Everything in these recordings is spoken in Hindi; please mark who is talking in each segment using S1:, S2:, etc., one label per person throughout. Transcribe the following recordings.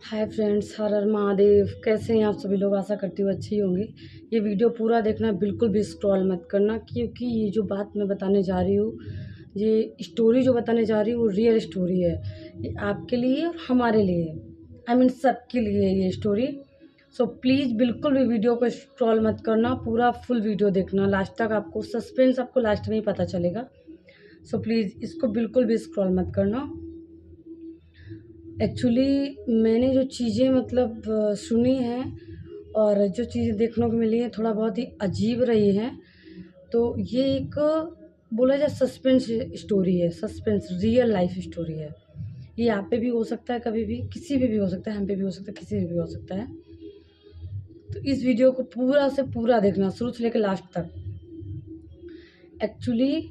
S1: हाय फ्रेंड्स, हर हर महादेव। कैसे हैं आप सभी लोग? आशा करती हूँ अच्छे ही होंगे। ये वीडियो पूरा देखना, बिल्कुल भी स्क्रॉल मत करना, क्योंकि ये जो बात मैं बताने जा रही हूँ, ये स्टोरी जो बताने जा रही हूँ, वो रियल स्टोरी है। ये आपके लिए और हमारे लिए, आई मीन सबके लिए है ये स्टोरी। सो प्लीज़ बिल्कुल भी वीडियो को स्क्रॉल मत करना, पूरा फुल वीडियो देखना लास्ट तक। आपको सस्पेंस आपको लास्ट में ही पता चलेगा। सो प्लीज़ इसको बिल्कुल भी स्क्रॉल मत करना। एक्चुअली मैंने जो चीज़ें सुनी हैं और जो चीज़ें देखने को मिली हैं, थोड़ा बहुत ही अजीब रही हैं। तो ये एक बोला जाए सस्पेंस स्टोरी है, सस्पेंस रियल लाइफ स्टोरी है। ये आप पे भी हो सकता है, कभी भी किसी पे भी हो सकता है, हम पे भी हो सकता है, किसी पे भी हो सकता है। तो इस वीडियो को पूरा से पूरा देखना, शुरू से लेकर लास्ट तक। एक्चुअली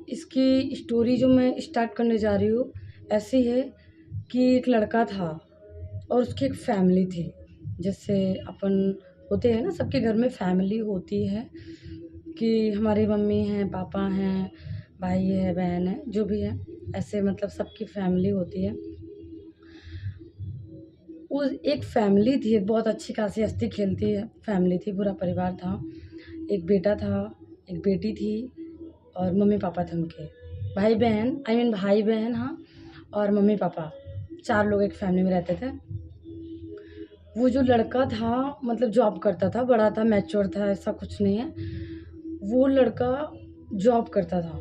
S1: इसकी स्टोरी जो मैं स्टार्ट करने जा रही हूँ ऐसी है कि एक लड़का था और उसकी एक फैमिली थी। जैसे अपन होते हैं ना, सबके घर में फैमिली होती है कि हमारी मम्मी हैं, पापा हैं, भाई है, बहन है, जो भी है, ऐसे सबकी फैमिली होती है। उस एक फैमिली थी, एक बहुत अच्छी खासी हँसती खेलती है फैमिली थी, पूरा परिवार था। एक बेटा था, एक बेटी थी और मम्मी पापा थे उनके। भाई बहन, आई मीन भाई बहन, हाँ, और मम्मी पापा, 4 लोग एक फैमिली में रहते थे। वो जो लड़का था जॉब करता था, बड़ा था, मैच्योर था, ऐसा कुछ नहीं है। वो लड़का जॉब करता था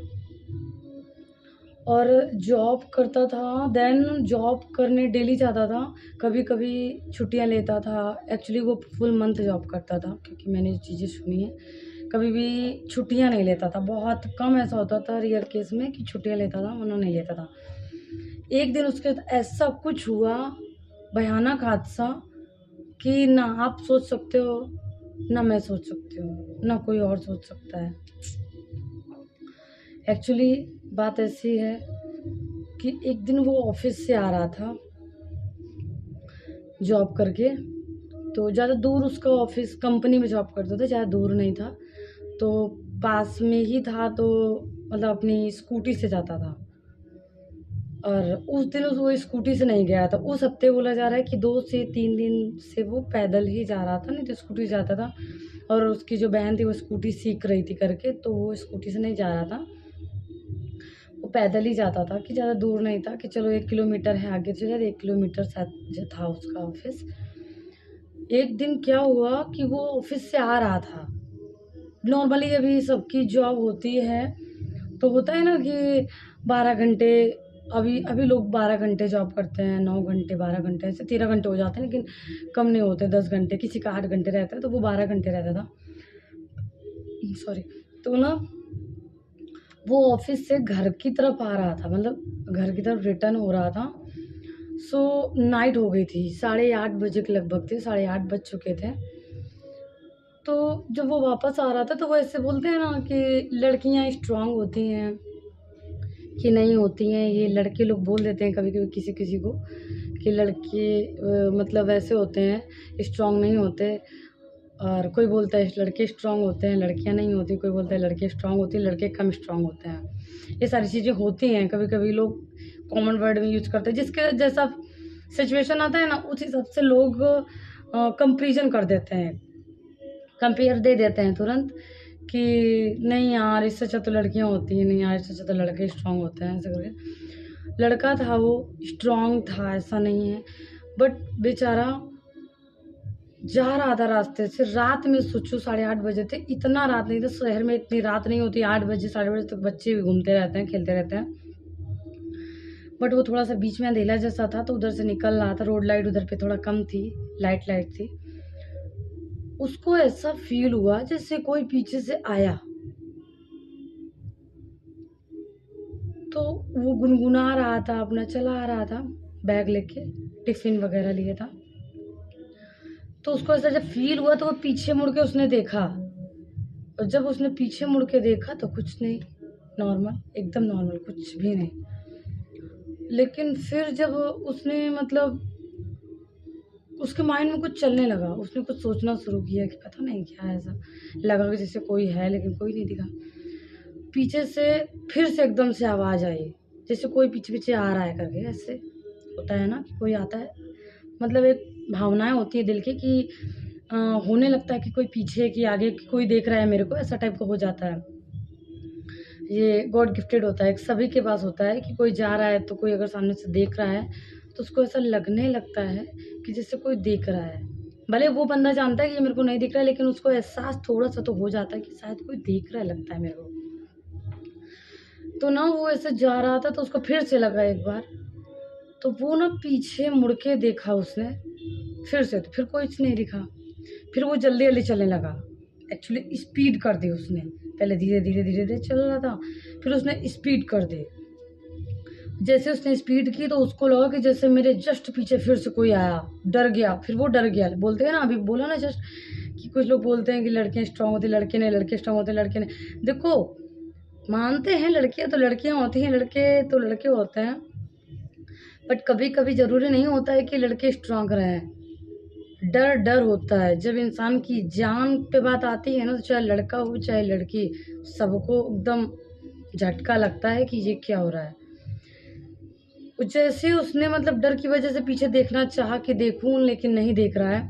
S1: और जॉब करता था, देन जॉब करने डेली जाता था, कभी-कभी छुट्टियाँ लेता था। एक्चुअली वो फुल मंथ जॉब करता था, क्योंकि मैंने ये चीज़ें सुनी हैं। कभी भी छुट्टियाँ नहीं लेता था, बहुत कम ऐसा होता था रेयर केस में कि छुट्टियाँ लेता था, वरना नहीं लेता था। एक दिन उसके साथ ऐसा कुछ हुआ, भयानक हादसा, कि ना आप सोच सकते हो, ना मैं सोच सकती हूँ, ना कोई और सोच सकता है। एक्चुअली बात ऐसी है कि एक दिन वो ऑफिस से आ रहा था जॉब करके। तो ज़्यादा दूर उसका ऑफिस, कंपनी में जॉब करता था, ज़्यादा दूर नहीं था, तो पास में ही था। तो अपनी स्कूटी से जाता था। और उस दिन वो स्कूटी से नहीं गया था। उस हफ्ते बोला जा रहा है कि 2 से 3 दिन से वो पैदल ही जा रहा था, नहीं तो स्कूटी से जाता था। और उसकी जो बहन थी वो स्कूटी सीख रही थी करके, तो वो स्कूटी से नहीं जा रहा था, वो पैदल ही जाता था, कि ज़्यादा दूर नहीं था, कि चलो 1 किलोमीटर है आगे से, 1 किलोमीटर शायद जो था उसका ऑफिस। एक दिन क्या हुआ कि वो ऑफिस से आ रहा था। नॉर्मली अभी सबकी जॉब होती है, तो होता है ना कि 12 घंटे, अभी अभी लोग 12 घंटे जॉब करते हैं, 9 घंटे, 12 घंटे, ऐसे 13 घंटे हो जाते हैं, लेकिन कम नहीं होते, 10 घंटे, किसी का 8 घंटे रहता है, तो वो 12 घंटे रहता था। सॉरी। तो ना वो ऑफिस से घर की तरफ आ रहा था, घर की तरफ रिटर्न हो रहा था। सो नाइट हो गई थी, 8:30 बजे के लगभग थे, 8:30 बज चुके थे। तो जब वो वापस आ रहा था, तो वो ऐसे बोलते हैं ना कि लड़कियां स्ट्रांग होती हैं कि नहीं होती हैं, ये लड़के लोग बोल देते हैं कभी कभी किसी किसी को कि लड़के ऐसे होते हैं, स्ट्रांग नहीं होते। और कोई बोलता है लड़के स्ट्रांग होते हैं, लड़कियां नहीं होती, कोई बोलता है लड़के स्ट्रांग होती हैं, लड़के कम स्ट्रांग होते हैं। ये सारी चीज़ें होती हैं, कभी कभी लोग कॉमन वर्ड में यूज करते हैं, जिसके जैसा सिचुएशन आता है ना, उस हिसाब से लोग कंपेरिजन कर देते हैं, कंपेयर दे देते हैं तुरंत, कि नहीं यार इससे अच्छा तो लड़कियां होती हैं, नहीं यार इससे अच्छा तो लड़के स्ट्रांग होते हैं, ऐसे करके। लड़का था वो स्ट्रांग था, ऐसा नहीं है, बट बेचारा जा रहा था रास्ते से, रात में सोचो 8:30 बजे थे, इतना रात नहीं था, शहर में इतनी रात नहीं होती, 8 बजे 8:30 तक बच्चे भी घूमते रहते हैं, खेलते रहते हैं। बट वो थोड़ा सा बीच में अंधेला जैसा था, तो उधर से निकल रहा था, रोड लाइट उधर पे थोड़ा कम थी, लाइट थी। उसको ऐसा फील हुआ जैसे कोई पीछे से आया, तो वो गुनगुना रहा था, अपना चला आ रहा था, बैग लेके, टिफिन वगैरह लिए था। तो उसको ऐसा जब फील हुआ, तो वो पीछे मुड़ के उसने देखा, और जब उसने पीछे मुड़ के देखा तो कुछ नहीं, नॉर्मल, एकदम नॉर्मल, कुछ भी नहीं। लेकिन फिर जब उसने उसके माइंड में कुछ चलने लगा, उसने कुछ सोचना शुरू किया कि पता नहीं क्या है, ऐसा लगा कि जैसे कोई है, लेकिन कोई नहीं दिखा। पीछे से फिर से एकदम से आवाज़ आई, जैसे कोई पीछे पीछे आ रहा है करके, ऐसे होता है ना कि कोई आता है, मतलब एक भावनाएँ होती है दिल की कि होने लगता है कि कोई पीछे कि आगे कि कोई देख रहा है मेरे को, ऐसा टाइप का हो जाता है। ये गॉड गिफ्टेड होता है, सभी के पास होता है कि कोई जा रहा है तो कोई अगर सामने से देख रहा है, तो उसको ऐसा लगने लगता है कि जैसे कोई देख रहा है। भले वो बंदा जानता है कि ये मेरे को नहीं दिख रहा है, लेकिन उसको एहसास थोड़ा-सा तो हो जाता है कि शायद कोई देख रहा है लगता है मेरे को। तो ना वो ऐसे जा रहा था तो उसको फिर से लगा एक बार, तो वो ना पीछे मुड़ के देखा उसने, फिर से, तो फिर कुछ नहीं दिखा। फिर वो जल्दी-जल्दी चलने लगा। एक्चुअली स्पीड कर दी उसने। पहले धीरे-धीरे, धीरे-धीरे चल रहा था, फिर उसने स्पीड कर दी। जैसे उसने स्पीड की तो उसको लगा कि जैसे मेरे जस्ट पीछे फिर से कोई आया, डर गया, फिर वो डर गया। बोलते हैं ना, अभी बोला ना जस्ट कि कुछ लोग बोलते हैं कि लड़कियाँ स्ट्रॉन्ग होती हैं, लड़के नहीं, लड़के स्ट्रॉन्ग होते हैं, लड़के नहीं। देखो, मानते हैं लड़कियाँ तो लड़कियाँ होती हैं, लड़के तो लड़के होते हैं, बट कभी-कभी ज़रूरी नहीं होता है कि लड़के स्ट्रॉन्ग रहें। डर डर होता है। जब इंसान की जान पे बात आती है ना, तो चाहे लड़का हो चाहे लड़की, सबको एकदम झटका लगता है कि ये क्या हो रहा है। जैसे उसने मतलब डर की वजह से पीछे देखना चाहा कि देखूं, लेकिन नहीं देख रहा है।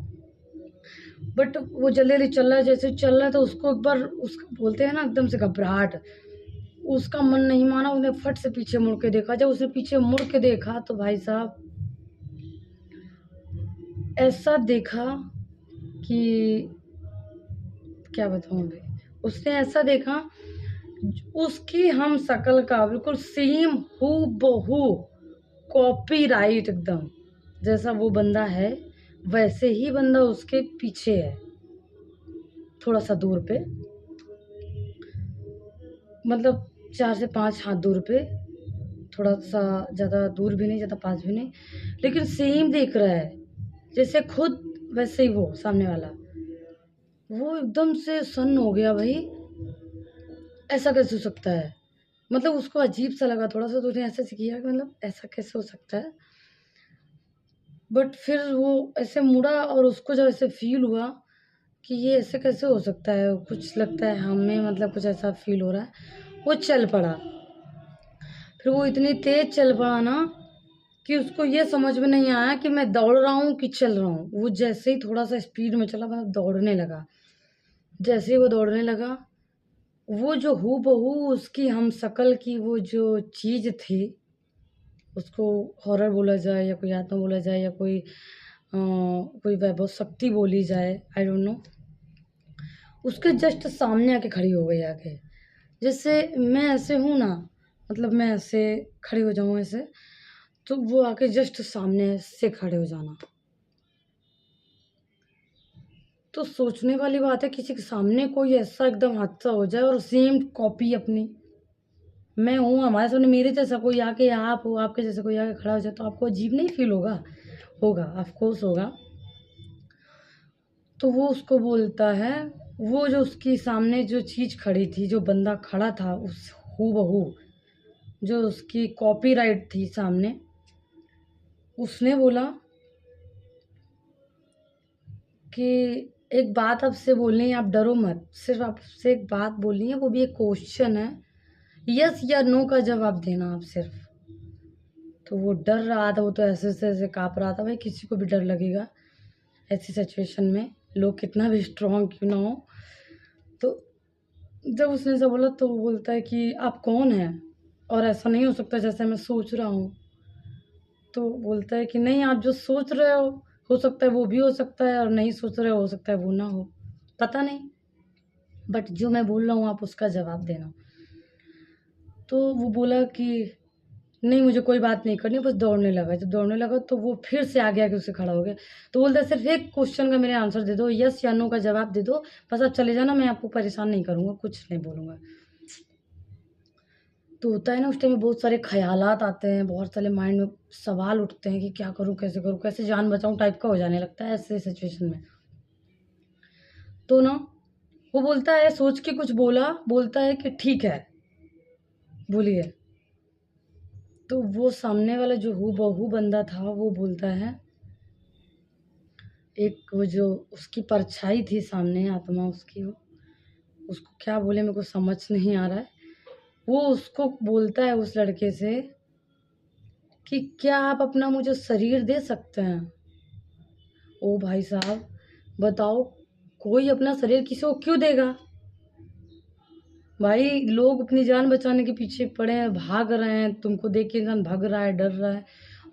S1: बट वो जल्दी जल्दी चल रहा है, जैसे चल रहा है तो उसको एक बार उसका बोलते हैं ना एकदम से घबराहट, उसका मन नहीं माना, उसने फट से पीछे मुड़ के देखा। जब उसने पीछे मुड़ के देखा तो भाई साहब ऐसा देखा कि क्या बताऊँ अभी। उसने ऐसा देखा, उसकी हम शक्ल का बिल्कुल सेम हूबहू कॉपीराइट एकदम, जैसा वो बंदा है वैसे ही बंदा उसके पीछे है, थोड़ा-सा दूर पे, मतलब 4 से 5 हाथ दूर पे, थोड़ा-सा ज़्यादा दूर भी नहीं, ज़्यादा पास भी नहीं, लेकिन सेम दिख रहा है, जैसे खुद वैसे ही वो सामने वाला। वो एकदम से सन्न हो गया भाई, ऐसा कैसे हो सकता है? मतलब उसको अजीब-सा लगा थोड़ा-सा, तो उसने ऐसे किया कि मतलब ऐसा कैसे हो सकता है? बट फिर वो ऐसे मुड़ा और उसको जब ऐसे फ़ील हुआ कि ये ऐसे कैसे हो सकता है? कुछ लगता है हमें, मतलब कुछ ऐसा फ़ील हो रहा है। वो चल पड़ा। फिर वो इतनी तेज़ चल पड़ा ना कि उसको ये समझ में नहीं आया कि मैं दौड़ रहा हूँ कि चल रहा हूँ। वो जैसे ही थोड़ा-सा स्पीड में चला, मतलब दौड़ने लगा। जैसे ही वो दौड़ने लगा, वो जो हूबहू उसकी हमशक्ल की वो जो चीज़ थी, उसको हॉरर बोला जाए या कोई आत्मा बोला जाए या कोई वैभव शक्ति बोली जाए, आई डोंट नो, उसके जस्ट सामने आके खड़ी हो गई आके। जैसे मैं ऐसे हूँ ना, मतलब मैं ऐसे खड़ी हो जाऊँ ऐसे, तो वो आके जस्ट सामने से खड़े हो जाना। तो सोचने वाली बात है, किसी के सामने कोई ऐसा एकदम हादसा हो जाए और सेम कॉपी अपनी। मैं हूँ, हमारे सामने मेरे जैसा कोई आके, आप हो, आपके जैसा कोई आके खड़ा हो जाए, तो आपको अजीब नहीं फ़ील होगा? होगा, ऑफ़ कोर्स होगा। तो वो उसको बोलता है, वो जो उसके सामने जो चीज़ खड़ी थी, जो बंदा खड़ा था उस हूबहू, जो उसकी कॉपीराइट थी सामने, उसने बोला कि एक बात आपसे बोलनी है, आप डरो मत। सिर्फ़ आपसे एक बात बोलनी है, वो भी एक क्वेश्चन है। यस या नो का जवाब देना आप सिर्फ़। तो वो डर रहा था, वो तो ऐसे-ऐसे काँप रहा था। भाई किसी को भी डर लगेगा ऐसी सिचुएशन में, लोग कितना भी स्ट्रॉन्ग क्यों ना हो। तो जब उसने ऐसा बोला तो वो बोलता है कि आप कौन हैं? और ऐसा नहीं हो सकता जैसा मैं सोच रहा हूँ। तो बोलता है कि नहीं, आप जो सोच रहे हो सकता है वो भी हो सकता है, और नहीं सोच रहे हो सकता है वो ना हो। पता नहीं, बट जो मैं बोल रहा हूँ आप उसका जवाब देना। तो वो बोला कि नहीं, मुझे कोई बात नहीं करनी, बस दौड़ने लगा। जब दौड़ने लगा तो वो फिर से आगे आके उससे खड़ा हो गया। तो बोलता है सिर्फ़ एक क्वेश्चन का मेरे आंसर दे दो, येस या नो का जवाब दे दो, बस आप चले जाना, मैं आपको परेशान नहीं करूँगा, कुछ नहीं बोलूँगा। तो होता है ना, उस टाइम में बहुत सारे ख़यालात आते हैं, बहुत सारे माइंड में सवाल उठते हैं कि क्या करूँ, कैसे जान बचाऊँ टाइप का हो जाने लगता है ऐसे सिचुएशन में। तो ना वो बोलता है, सोच के कुछ बोला, बोलता है कि ठीक है, बोलिए। तो वो सामने वाला जो हूबहू बंदा था वो बोलता है, एक वो जो उसकी परछाई थी सामने, आत्मा उसकी, वो उसको क्या बोले मेरे को समझ नहीं आ रहा है। वो उसको बोलता है उस लड़के से कि क्या आप अपना मुझे शरीर दे सकते हैं? ओ भाई साहब, बताओ, कोई अपना शरीर किसी को क्यों देगा? भाई लोग अपनी जान बचाने के पीछे पड़े हैं, भाग रहे हैं, तुमको देख के इंसान भाग रहा है, डर रहा है,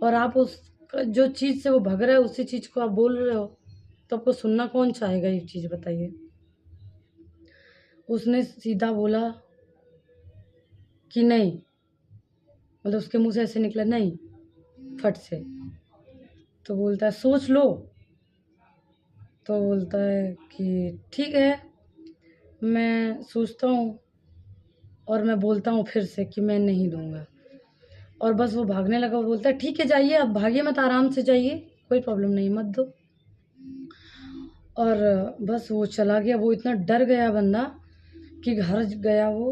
S1: और आप उस जो चीज़ से वो भाग रहा है उसी चीज़ को आप बोल रहे हो, तो आपको सुनना कौन चाहेगा ये चीज़, बताइए। उसने सीधा बोला कि नहीं, मतलब उसके मुंह से ऐसे निकला नहीं, फट से। तो बोलता है सोच लो। तो बोलता है कि ठीक है, मैं सोचता हूँ और मैं बोलता हूँ फिर से कि मैं नहीं दूंगा। और बस वो भागने लगा। वो बोलता है ठीक है जाइए, आप भागिए मत, आराम से जाइए, कोई प्रॉब्लम नहीं, मत दो। और बस वो चला गया। वो इतना डर गया बंदा कि घर गया वो,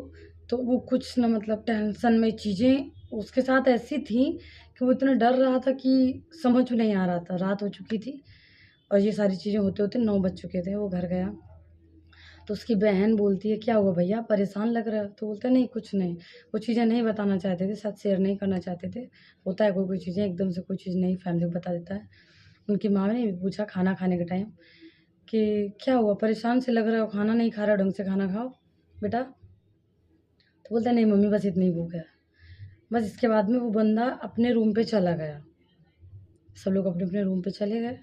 S1: तो वो कुछ ना, मतलब टेंशन में चीज़ें उसके साथ ऐसी थी कि वो इतना डर रहा था कि समझ में नहीं आ रहा था। रात हो चुकी थी और ये सारी चीज़ें होते होते 9 बज चुके थे। वो घर गया तो उसकी बहन बोलती है क्या हुआ भैया, परेशान लग रहा है? तो बोलता है नहीं कुछ नहीं, वो चीज़ें नहीं बताना चाहते थे, साथ शेयर नहीं करना चाहते थे। होता है कोई कोई चीज़ें एकदम से कोई चीज़ नहीं फैमिली को बता देता है। उनकी माँ ने भी पूछा खाना खाने के टाइम कि क्या हुआ, परेशान से लग रहा हो, खाना नहीं खा रहा, ढंग से खाना खाओ बेटा। तो बोलता है नहीं मम्मी बस इतनी भूख है। बस इसके बाद में वो बंदा अपने रूम पे चला गया। सब लोग अपने अपने रूम पे चले गए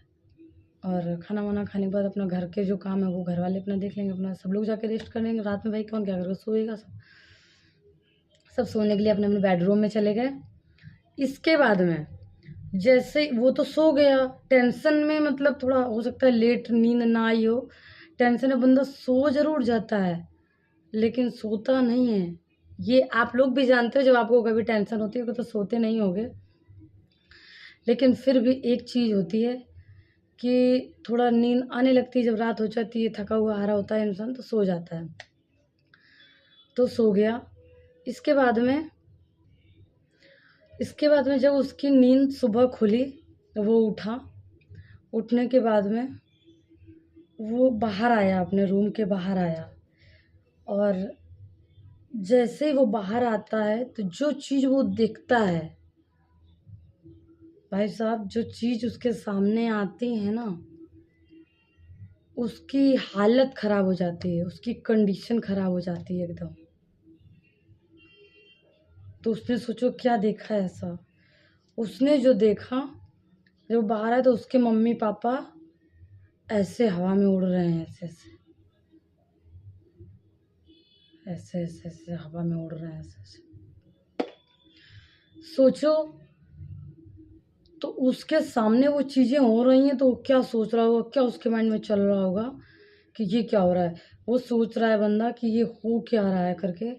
S1: और खाना वाना खाने के बाद अपना घर के जो काम है वो घर वाले अपना देख लेंगे, अपना सब लोग जाके रेस्ट कर लेंगे। रात में भाई कौन क्या करेगा, सोएगा सब। सब सोने के लिए अपने अपने बेडरूम में चले गए। इसके बाद में जैसे वो तो सो गया, टेंशन में, मतलब थोड़ा हो सकता है लेट नींद ना आई हो, टेंशन में बंदा सो जरूर जाता है लेकिन सोता नहीं है। ये आप लोग भी जानते हो, जब आपको कभी टेंशन होती है तो सोते नहीं होगे, लेकिन फिर भी एक चीज़ होती है कि थोड़ा नींद आने लगती है। जब रात हो जाती है, थका हुआ हारा होता है इंसान, तो सो जाता है। तो सो गया। इसके बाद में इसके बाद में जब उसकी नींद सुबह खुली, वो उठा। उठने के बाद में वो बाहर आया, अपने रूम के बाहर आया, और जैसे ही वो बाहर आता है तो जो चीज़ वो देखता है, भाई साहब, जो चीज़ उसके सामने आती है ना, उसकी हालत ख़राब हो जाती है, उसकी कंडीशन ख़राब हो जाती है एकदम। तो उसने सोचो क्या देखा है ऐसा। उसने जो देखा, जब बाहर आया तो उसके मम्मी पापा ऐसे हवा में उड़ रहे हैं, ऐसे ऐसे ऐसे ऐसे ऐसे हवा में उड़ रहे हैं, ऐसे ऐसे। सोचो, तो उसके सामने वो चीज़ें हो रही हैं तो वो क्या सोच रहा होगा, क्या उसके माइंड में चल रहा होगा कि ये क्या हो रहा है। वो सोच रहा है बंदा कि ये हो क्या रहा है करके।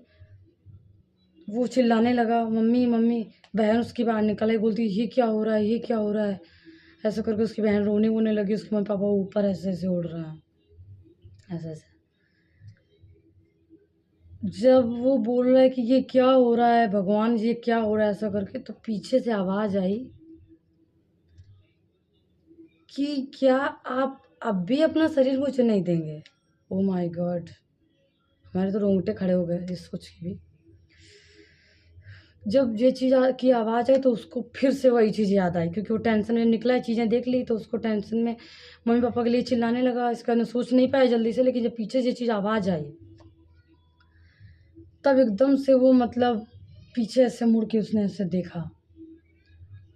S1: वो चिल्लाने लगा मम्मी मम्मी। बहन उसकी बाहर निकल आई, बोलती ये क्या हो रहा है, ये क्या हो रहा है। ऐसा करके उसकी बहन रोने वोने लगी, उसके मम्मी पापा ऊपर ऐसे ऐसे उड़ रहा है, ऐसे ऐसे। जब वो बोल रहा है कि ये क्या हो रहा है भगवान, ये क्या हो रहा है ऐसा करके, तो पीछे से आवाज़ आई कि क्या आप अब भी अपना शरीर मुझे नहीं देंगे। ओ माय गॉड, हमारे तो रोंगटे खड़े हो गए इस सोच के भी। जब ये चीज़ की आवाज़ आई तो उसको फिर से वही चीज़ याद आई, क्योंकि वो टेंशन में निकला है, चीज़ें देख ली, तो उसको टेंशन में मम्मी पापा के लिए चिल्लाने लगा। इसका ना सोच नहीं पाया जल्दी से, लेकिन जब पीछे से चीज़ आवाज़ आई तब एकदम से वो, मतलब पीछे ऐसे मुड़ के उसने ऐसे देखा,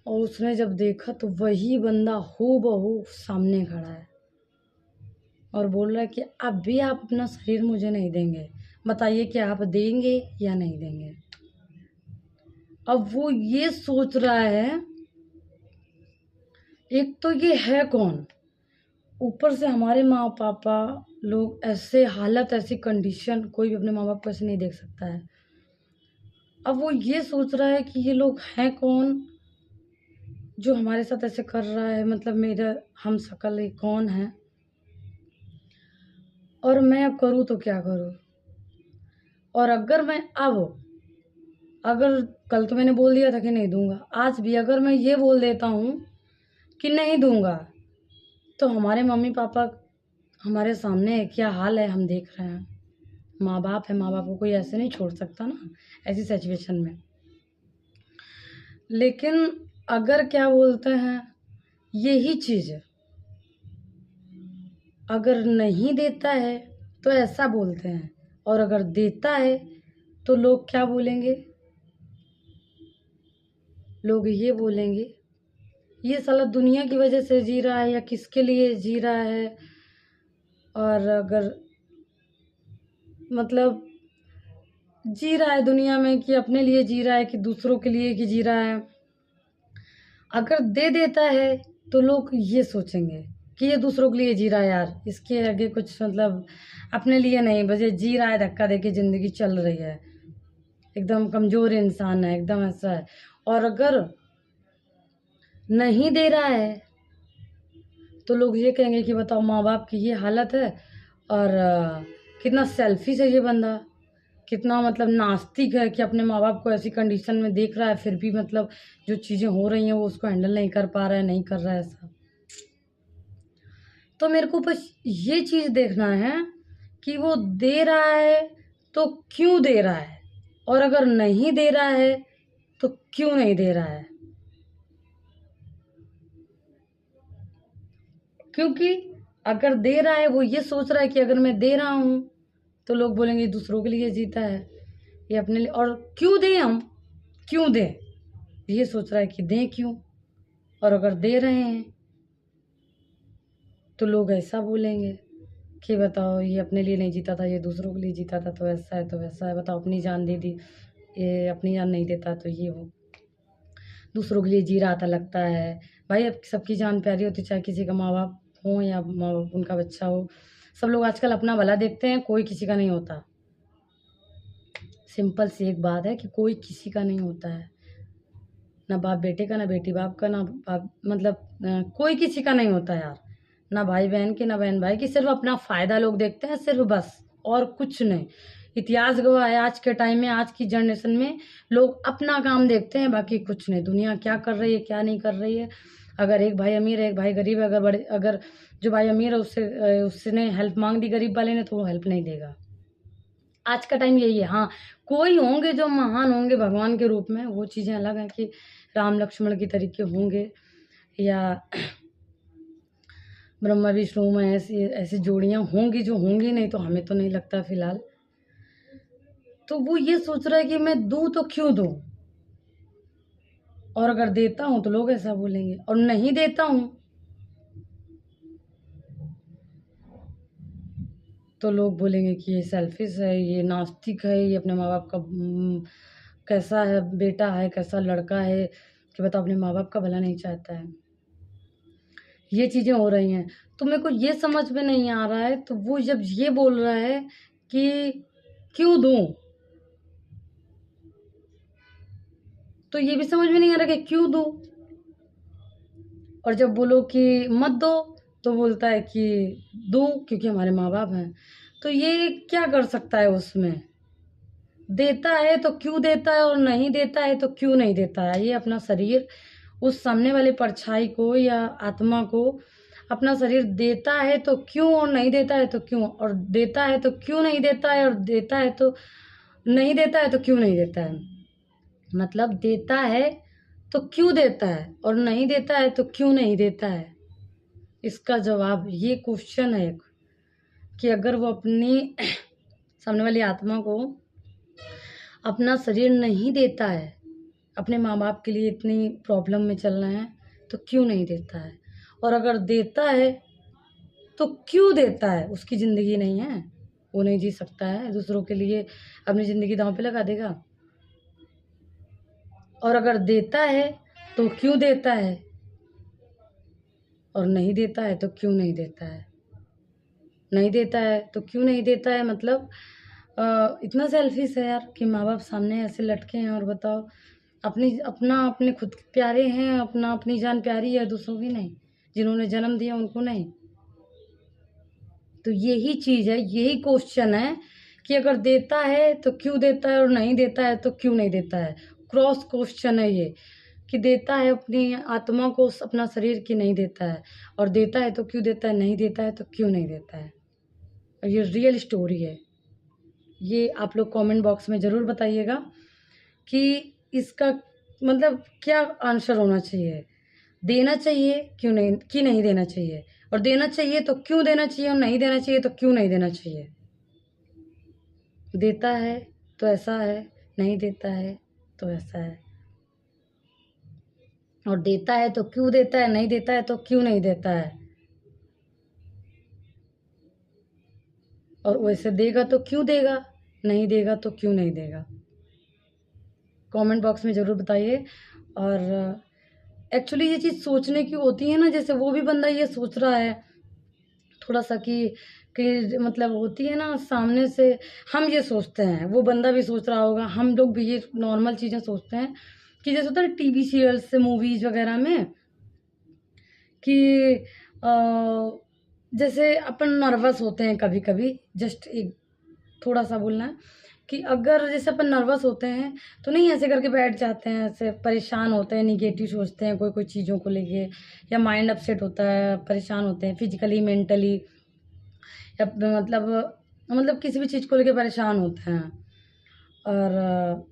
S1: और उसने जब देखा तो वही बंदा हूबहू सामने खड़ा है और बोल रहा है कि अब भी आप अपना शरीर मुझे नहीं देंगे, बताइए कि आप देंगे या नहीं देंगे। अब वो ये सोच रहा है, एक तो ये है कौन, ऊपर से हमारे माँ पापा लोग, ऐसे हालत, ऐसी कंडीशन, कोई भी अपने माँ बाप को ऐसे नहीं देख सकता है। अब वो ये सोच रहा है कि ये लोग हैं कौन जो हमारे साथ ऐसे कर रहा है, मतलब मेरा हम शक्ल ये कौन है, और मैं अब करूँ तो क्या करूँ। और अगर मैं अब, अगर कल तो मैंने बोल दिया था कि नहीं दूंगा, आज भी अगर मैं ये बोल देता हूँ कि नहीं दूंगा, तो हमारे मम्मी पापा हमारे सामने है, क्या हाल है हम देख रहे हैं। माँ बाप है, माँ बाप को कोई ऐसे नहीं छोड़ सकता ना ऐसी सिचुएशन में। लेकिन अगर क्या बोलते हैं, यही चीज़ अगर नहीं देता है तो ऐसा बोलते हैं, और अगर देता है तो लोग क्या बोलेंगे? लोग ये बोलेंगे, ये साला दुनिया की वजह से जी रहा है या किसके लिए जी रहा है। और अगर मतलब जी रहा है दुनिया में कि अपने लिए जी रहा है कि दूसरों के लिए कि जी रहा है। अगर दे देता है तो लोग ये सोचेंगे कि ये दूसरों के लिए जी रहा है यार, इसके आगे कुछ मतलब अपने लिए नहीं, बस ये जी रहा है, धक्का दे के ज़िंदगी चल रही है, एकदम कमज़ोर इंसान है, एकदम ऐसा है। और अगर नहीं दे रहा है तो लोग ये कहेंगे कि बताओ माँ बाप की ये हालत है, और कितना सेल्फिश है ये बंदा, कितना मतलब नास्तिक है कि अपने माँ बाप को ऐसी कंडीशन में देख रहा है, फिर भी मतलब जो चीज़ें हो रही हैं वो उसको हैंडल नहीं कर पा रहा है, नहीं कर रहा है ऐसा। तो मेरे को बस ये चीज़ देखना है कि वो दे रहा है तो क्यों दे रहा है, और अगर नहीं दे रहा है तो क्यों नहीं दे रहा है। क्योंकि अगर दे रहा है, वो ये सोच रहा है कि अगर मैं दे रहा हूँ तो लोग बोलेंगे दूसरों के लिए जीता है, ये अपने लिए। और क्यों दें हम, क्यों दें, ये सोच रहा है कि दें क्यों। और अगर दे रहे हैं तो लोग ऐसा बोलेंगे कि बताओ ये अपने लिए नहीं जीता था, ये दूसरों के लिए जीता था, तो ऐसा है तो वैसा है, बताओ अपनी जान दे दी, ये अपनी जान नहीं देता तो ये वो दूसरों के लिए जी रहा था लगता है। भाई अब सबकी जान प्यारी होती, चाहे किसी का माँ बाप हो या माँ बाप उनका बच्चा हो, सब लोग आजकल अपना भला देखते हैं, कोई किसी का नहीं होता। सिंपल सी एक बात है कि कोई किसी का नहीं होता है, ना बाप बेटे का, ना बेटी बाप का, ना बाप मतलब कोई किसी का नहीं होता यार, ना भाई बहन की, ना बहन भाई की। सिर्फ अपना फ़ायदा लोग देखते हैं, सिर्फ बस, और कुछ नहीं। इतिहास गवाह है, आज के टाइम में, आज की जनरेशन में लोग अपना काम देखते हैं, बाकी कुछ नहीं। दुनिया क्या कर रही है, क्या नहीं कर रही है। अगर एक भाई अमीर है, एक भाई गरीब है, अगर जो भाई अमीर है उसने हेल्प मांग दी गरीब वाले ने, तो वो हेल्प नहीं देगा। आज का टाइम यही है। हाँ, कोई होंगे जो महान होंगे भगवान के रूप में, वो चीज़ें अलग हैं कि राम लक्ष्मण की तरीके होंगे, या ब्रह्मा विष्णु में ऐसी ऐसी जोड़ियाँ होंगी जो होंगी, नहीं तो हमें तो नहीं लगता फिलहाल। तो वो ये सोच रहा है कि मैं दूँ तो क्यों दूँ, और अगर देता हूँ तो लोग ऐसा बोलेंगे, और नहीं देता हूँ तो लोग बोलेंगे कि ये सेल्फिश है, ये नास्तिक है, ये अपने माँ बाप का कैसा है बेटा है, कैसा लड़का है कि बताओ अपने माँ बाप का भला नहीं चाहता है। ये चीज़ें हो रही हैं, तो मेरे को ये समझ में नहीं आ रहा है। तो वो जब ये बोल रहा है कि क्यों दूँ, तो ये भी समझ में नहीं आ रहा कि क्यों दूँ। और जब बोलो कि मत दो, तो बोलता है कि दूँ क्योंकि हमारे माँ बाप हैं। तो ये क्या कर सकता है उसमें? देता है तो क्यों देता है, और नहीं देता है तो क्यों नहीं देता है। ये अपना शरीर उस सामने वाले परछाई को या आत्मा को अपना शरीर देता है तो क्यों, और नहीं देता है तो क्यों, और देता है तो क्यों नहीं देता है, और देता है तो नहीं देता है तो क्यों नहीं देता है। मतलब देता है तो क्यों देता है, और नहीं देता है तो क्यों नहीं देता है। इसका जवाब ये क्वेश्चन है एक, कि अगर वो अपनी सामने वाली आत्मा को अपना शरीर नहीं देता है, अपने माँ बाप के लिए इतनी प्रॉब्लम में चल रहे हैं, तो क्यों नहीं देता है। और अगर देता है तो क्यों देता है, उसकी ज़िंदगी नहीं है, वो नहीं जी सकता है, दूसरों के लिए अपनी ज़िंदगी दांव पे लगा देगा। और अगर देता है तो क्यों देता है, और नहीं देता है तो क्यों नहीं देता है। नहीं देता है तो क्यों नहीं देता है, मतलब इतना सेल्फिश है यार कि माँ बाप सामने ऐसे लटके हैं, और बताओ अपने खुद के प्यारे हैं, अपनी जान प्यारी है, दूसरों की नहीं, जिन्होंने जन्म दिया उनको नहीं। तो यही चीज़ है, यही क्वेश्चन है कि अगर देता है तो क्यों देता है, और नहीं देता है तो क्यों नहीं देता है। क्रॉस क्वेश्चन है ये, कि देता है अपनी आत्मा को अपना शरीर की नहीं देता है, और देता है तो क्यों देता है, नहीं देता है तो क्यों नहीं देता है। और ये रियल स्टोरी है। ये आप लोग कमेंट बॉक्स में ज़रूर बताइएगा कि इसका मतलब क्या आंसर होना चाहिए, देना चाहिए क्यों नहीं, कि नहीं देना चाहिए, और देना चाहिए तो क्यों देना चाहिए, और नहीं देना चाहिए तो क्यों नहीं देना चाहिए। देता है तो ऐसा है, नहीं देता है तो ऐसा है, और देता है तो क्यों देता है, नहीं देता है तो क्यों नहीं देता है, और वैसे देगा तो क्यों देगा, नहीं देगा तो क्यों नहीं देगा। कमेंट बॉक्स में ज़रूर बताइए। और एक्चुअली ये चीज़ सोचने की होती है ना, जैसे वो भी बंदा ये सोच रहा है थोड़ा सा कि मतलब होती है ना सामने से, हम ये सोचते हैं, वो बंदा भी सोच रहा होगा, हम लोग भी ये नॉर्मल चीज़ें सोचते हैं कि जैसे होता है टीवी सीरियल्स से, मूवीज़ वगैरह में कि जैसे अपन नर्वस होते हैं कभी कभी, जस्ट एक थोड़ा सा बोलना है कि अगर जैसे अपन नर्वस होते हैं तो नहीं ऐसे करके बैठ जाते हैं, ऐसे परेशान होते हैं, निगेटिव सोचते हैं कोई कोई चीज़ों को लेके, या माइंड अपसेट होता है, परेशान होते हैं फिजिकली, मेंटली, या मतलब किसी भी चीज़ को लेके परेशान होते हैं, और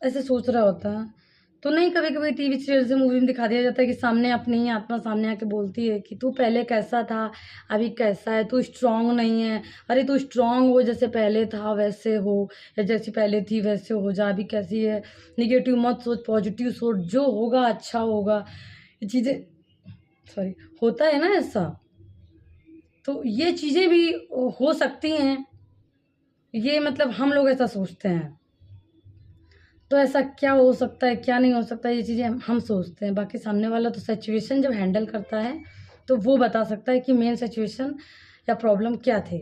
S1: ऐसे सोच रहा होता है। तो नहीं, कभी कभी टीवी सीरियल से, मूवी में दिखा दिया जाता है कि सामने अपनी ही आत्मा सामने आके बोलती है कि तू पहले कैसा था, अभी कैसा है, तू स्ट्रांग नहीं है, अरे तू स्ट्रांग हो, जैसे पहले था वैसे हो, या जैसी पहले थी वैसे हो जा, अभी कैसी है, निगेटिव मत सोच, पॉजिटिव सोच, जो होगा अच्छा होगा। ये चीज़ें, सॉरी, होता है ना ऐसा, तो ये चीज़ें भी हो सकती हैं, ये मतलब हम लोग ऐसा सोचते हैं। तो ऐसा क्या हो सकता है, क्या नहीं हो सकता, ये चीज़ें हम सोचते हैं, बाकी सामने वाला तो सिचुएशन जब हैंडल करता है तो वो बता सकता है कि मेन सिचुएशन या प्रॉब्लम क्या थी।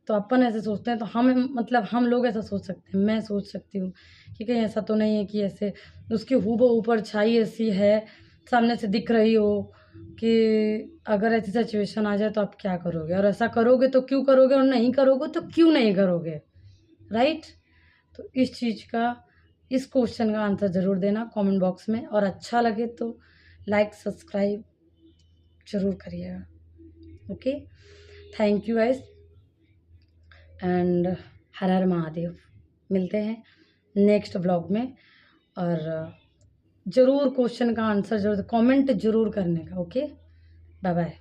S1: तो अपन ऐसे सोचते हैं, तो हम मतलब हम लोग ऐसा सोच सकते हैं, मैं सोच सकती हूँ कि कहीं ऐसा तो नहीं है कि ऐसे उसकी हूबहू परछाई ऐसी है, सामने से दिख रही हो कि अगर ऐसी सिचुएशन आ जाए तो आप क्या करोगे, और ऐसा करोगे तो क्यों करोगे, और नहीं करोगे तो क्यों नहीं करोगे, राइट। तो इस चीज़ का, इस क्वेश्चन का आंसर ज़रूर देना कमेंट बॉक्स में, और अच्छा लगे तो लाइक सब्सक्राइब ज़रूर करिएगा। Okay, thank you guys, and हर हर महादेव। मिलते हैं नेक्स्ट ब्लॉग में, और ज़रूर क्वेश्चन का आंसर ज़रूर कमेंट ज़रूर करने का। Okay, bye bye.